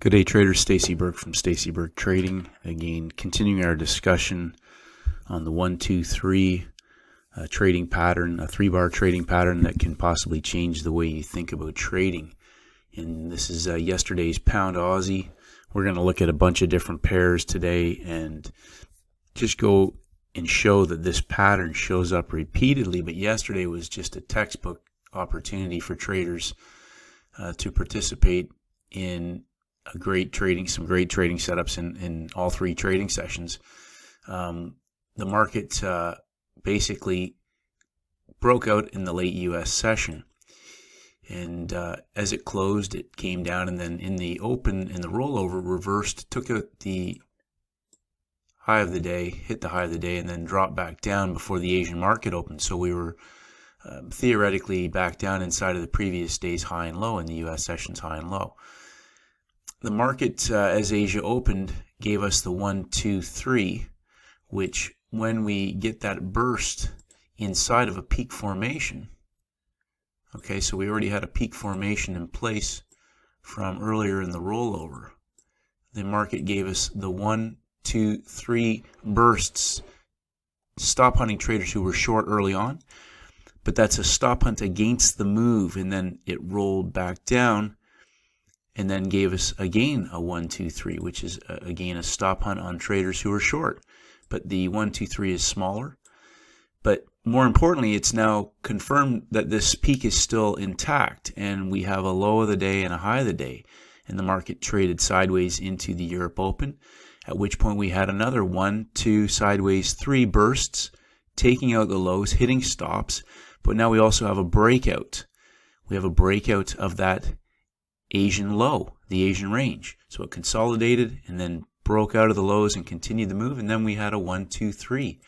Good day, traders. Stacey Burke from Stacey Burke Trading. Again, continuing our discussion on the 1, 2, 3 trading pattern, a 3-bar trading pattern that can possibly change the way you think about trading. And this is yesterday's Pound Aussie. We're going to look at a bunch of different pairs today and just go and show that this pattern shows up repeatedly. But yesterday was just a textbook opportunity for traders to participate in some great trading setups in all 3 trading sessions. The market basically broke out in the late U.S. session, and as it closed, it came down, and then in the open, in the rollover, reversed, took out the high of the day, hit the high of the day, and then dropped back down before the Asian market opened. So we were theoretically back down inside of the previous day's high and low in the U.S. session's high and low. The market, as Asia opened, gave us the 1, 2, 3, which when we get that burst inside of a peak formation, okay, so we already had a peak formation in place from earlier in the rollover. The market gave us the 1, 2, 3 bursts, stop hunting traders who were short early on, but that's a stop hunt against the move, and then it rolled back down and then gave us again a 1, 2, 3, which is again a stop hunt on traders who are short. But the 1, 2, 3 is smaller. But more importantly, it's now confirmed that this peak is still intact, and we have a low of the day and a high of the day. And the market traded sideways into the Europe Open, at which point we had another 1, 2, sideways 3 bursts, taking out the lows, hitting stops. But now we also have a breakout. We have a breakout of that Asian low, the Asian range. So it consolidated and then broke out of the lows and continued the move, and then we had a 1, 2, 3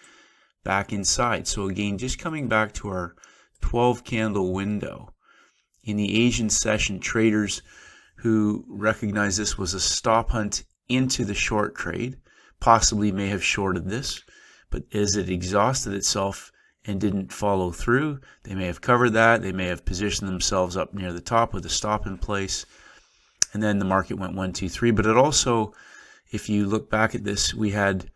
back inside. So again, just coming back to our 12 candle window in the Asian session, traders who recognize this was a stop hunt into the short trade possibly may have shorted this, but as it exhausted itself and didn't follow through, they may have covered that. They may have positioned themselves up near the top with a stop in place, and then the market went 1, 2, 3. But it also, if you look back at this, we had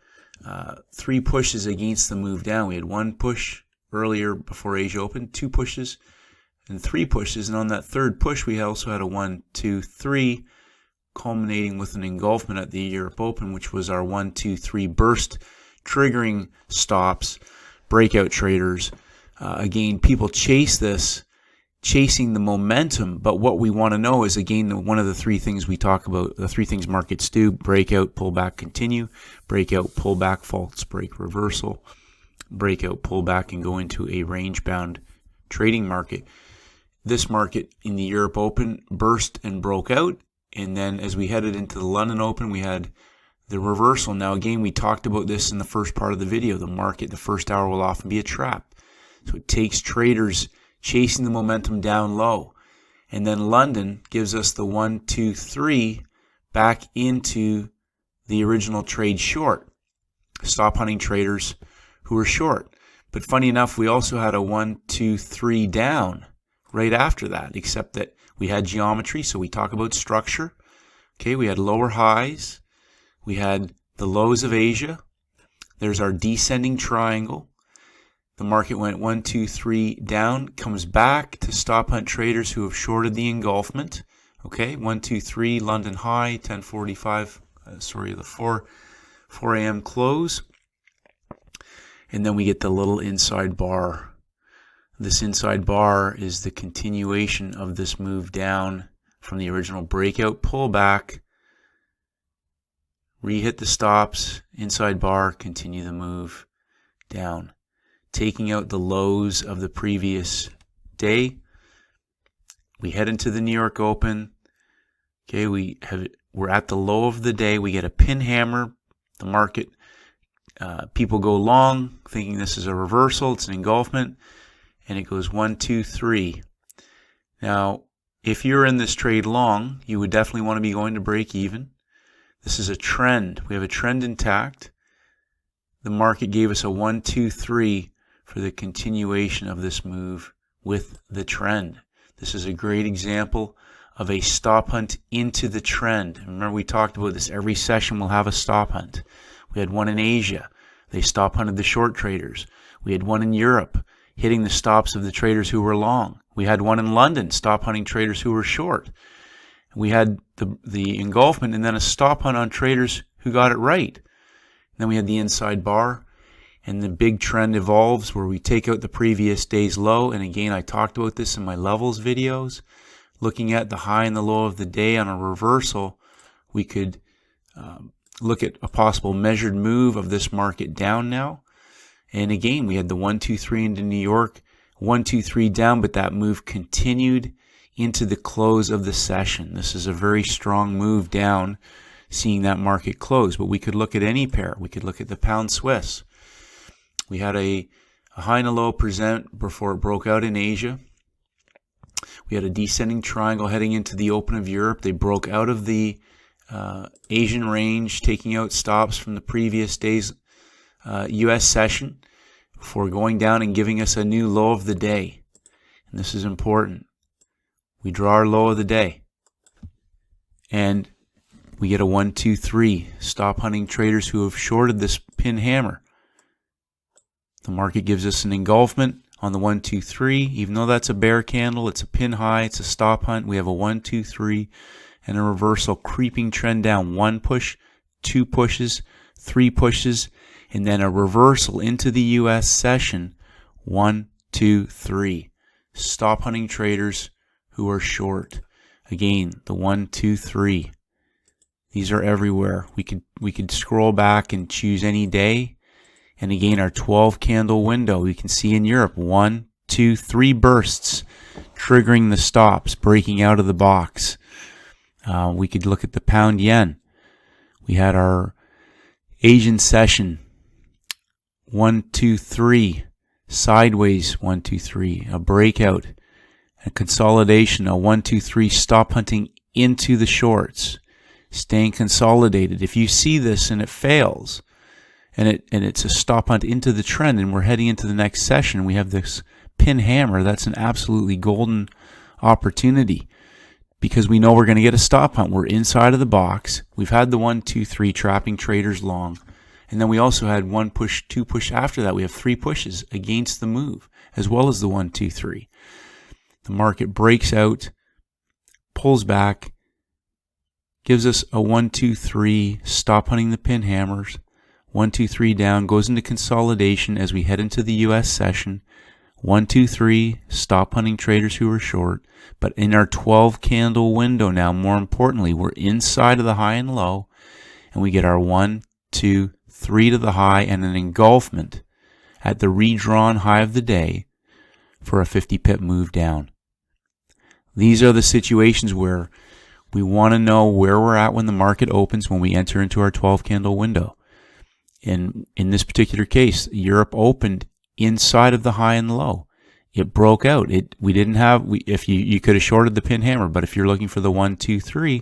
3 pushes against the move down. We had 1 push earlier before Asia opened, 2 pushes, and 3 pushes. And on that 3rd push, we also had a 1, 2, 3, culminating with an engulfment at the Europe Open, which was our 1, 2, 3 burst, triggering stops. Breakout traders, again, people chase this, chasing the momentum, but what we want to know is, again, one of the 3 things we talk about, the 3 things markets do: breakout, pullback, continue; breakout, pullback, false break, reversal; breakout, pullback, and go into a range-bound trading market. This market in the Europe Open burst and broke out, and then as we headed into the London Open, we had the reversal. Now, again, we talked about this in the first part of the video. The market, the first hour, will often be a trap. So it takes traders chasing the momentum down low. And then London gives us the 1, 2, 3 back into the original trade short. Stop hunting traders who are short. But funny enough, we also had a 1, 2, 3 down right after that, except that we had geometry. So we talk about structure. Okay, we had lower highs. We had the lows of Asia. There's our descending triangle. The market went 1, 2, 3 down, comes back to stop hunt traders who have shorted the engulfment. Okay, 1, 2, 3, London high, 10:45, the 4 a.m. close. And then we get the little inside bar. This inside bar is the continuation of this move down from the original breakout pullback. Re-hit the stops, inside bar, continue the move down. Taking out the lows of the previous day. We head into the New York Open. Okay, we're at the low of the day. We get a pin hammer. The market, people go long, thinking this is a reversal. It's an engulfment. And it goes 1, 2, 3. Now, if you're in this trade long, you would definitely want to be going to break even. This is a trend. We have a trend intact. The market gave us a 1, 2, 3 for the continuation of this move with the trend. This is a great example of a stop hunt into the trend. Remember, we talked about this. Every session we'll have a stop hunt. We had one in Asia. They stop hunted the short traders. We had one in Europe, hitting the stops of the traders who were long. We had one in London, stop hunting traders who were short. We had the engulfment and then a stop hunt on traders who got it right. Then we had the inside bar, and the big trend evolves where we take out the previous day's low. And again, I talked about this in my levels videos. Looking at the high and the low of the day on a reversal, we could look at a possible measured move of this market down now. And again, we had the 1, 2, 3 into New York, 1, 2, 3 down, but that move continued into the close of the session. This is a very strong move down, seeing that market close. But we could look at any pair. We could look at the pound Swiss. We had a high and a low present before it broke out in Asia. We had a descending triangle heading into the open of Europe. They broke out of the Asian range, taking out stops from the previous day's U.S. session before going down and giving us a new low of the day. And this is important. We draw our low of the day. And we get a 1, 2, 3. Stop hunting traders who have shorted this pin hammer. The market gives us an engulfment on the 1, 2, 3. Even though that's a bear candle, it's a pin high, it's a stop hunt. We have a 1, 2, 3 and a reversal creeping trend down. 1 push, 2 pushes, 3 pushes, and then a reversal into the U.S. session. 1, 2, 3. Stop hunting traders who are short. Again, the 1, 2, 3. These are everywhere. We could scroll back and choose any day. And again, our 12 candle window, we can see in Europe 1, 2, 3 bursts, triggering the stops, breaking out of the box. We could look at the pound yen. We had our Asian session, 1, 2, 3, sideways, 1, 2, 3, a breakout, a consolidation, a 1, 2, 3, stop hunting into the shorts, staying consolidated. If you see this and it fails, and it's a stop hunt into the trend, and we're heading into the next session, we have this pin hammer. That's an absolutely golden opportunity because we know we're going to get a stop hunt. We're inside of the box. We've had the 1, 2, 3 trapping traders long, and then we also had 1 push, 2 push after that. We have 3 pushes against the move, as well as the 1, 2, 3. The market breaks out, pulls back, gives us a 1, 2, 3, stop hunting the pin hammers. 1, 2, 3 down, goes into consolidation as we head into the U.S. session. 1, 2, 3, stop hunting traders who are short. But in our 12 candle window now, more importantly, we're inside of the high and low, and we get our 1, 2, 3 to the high and an engulfment at the redrawn high of the day for a 50 pip move down. These are the situations where we want to know where we're at when the market opens, when we enter into our 12 candle window. In this particular case, Europe opened inside of the high and low. It broke out. We didn't have. If you could have shorted the pin hammer, but if you're looking for the 1, 2, 3,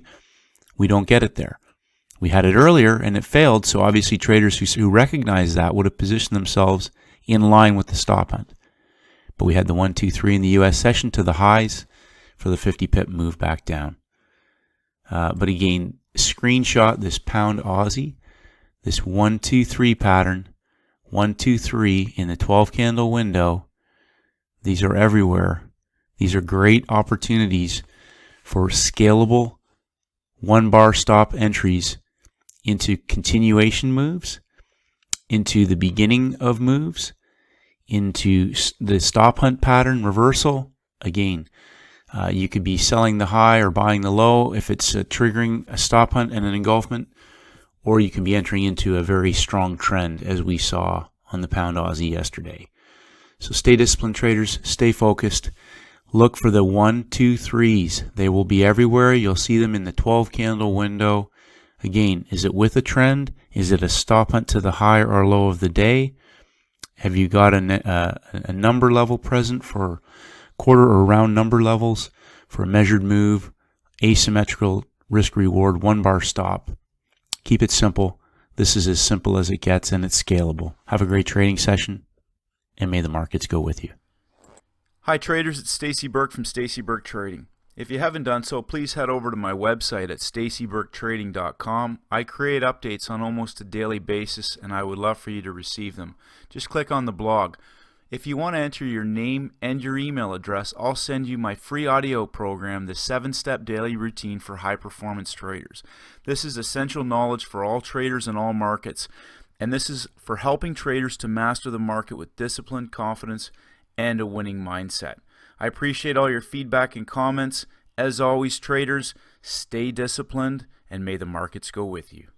we don't get it there. We had it earlier and it failed. So obviously traders who recognize that would have positioned themselves in line with the stop hunt. But we had the 1, 2, 3 in the U.S. session to the highs for the 50 pip move back down. But again, screenshot this pound Aussie. This 1, 2, 3 pattern, 1, 2, 3 in the 12 candle window. These are everywhere. These are great opportunities for scalable 1 bar stop entries into continuation moves, into the beginning of moves, into the stop hunt pattern reversal. Again, you could be selling the high or buying the low if it's triggering a stop hunt and an engulfment. Or you can be entering into a very strong trend as we saw on the pound Aussie yesterday. So stay disciplined, traders. Stay focused. Look for the 1, 2, 3s. They will be everywhere. You'll see them in the 12 candle window. Again, is it with a trend? Is it a stop hunt to the high or low of the day? Have you got a number level present for quarter or round number levels for a measured move, asymmetrical risk reward, 1 bar stop? Keep it simple. This is as simple as it gets, and it's scalable. Have a great trading session, and may the markets go with you. Hi traders, it's Stacey Burke from Stacey Burke Trading. If you haven't done so, please head over to my website at StaceyBurkeTrading.com. I create updates on almost a daily basis, and I would love for you to receive them. Just click on the blog. If you want to enter your name and your email address, I'll send you my free audio program, the 7-Step Daily Routine for High-Performance Traders. This is essential knowledge for all traders in all markets, and this is for helping traders to master the market with discipline, confidence, and a winning mindset. I appreciate all your feedback and comments. As always, traders, stay disciplined, and may the markets go with you.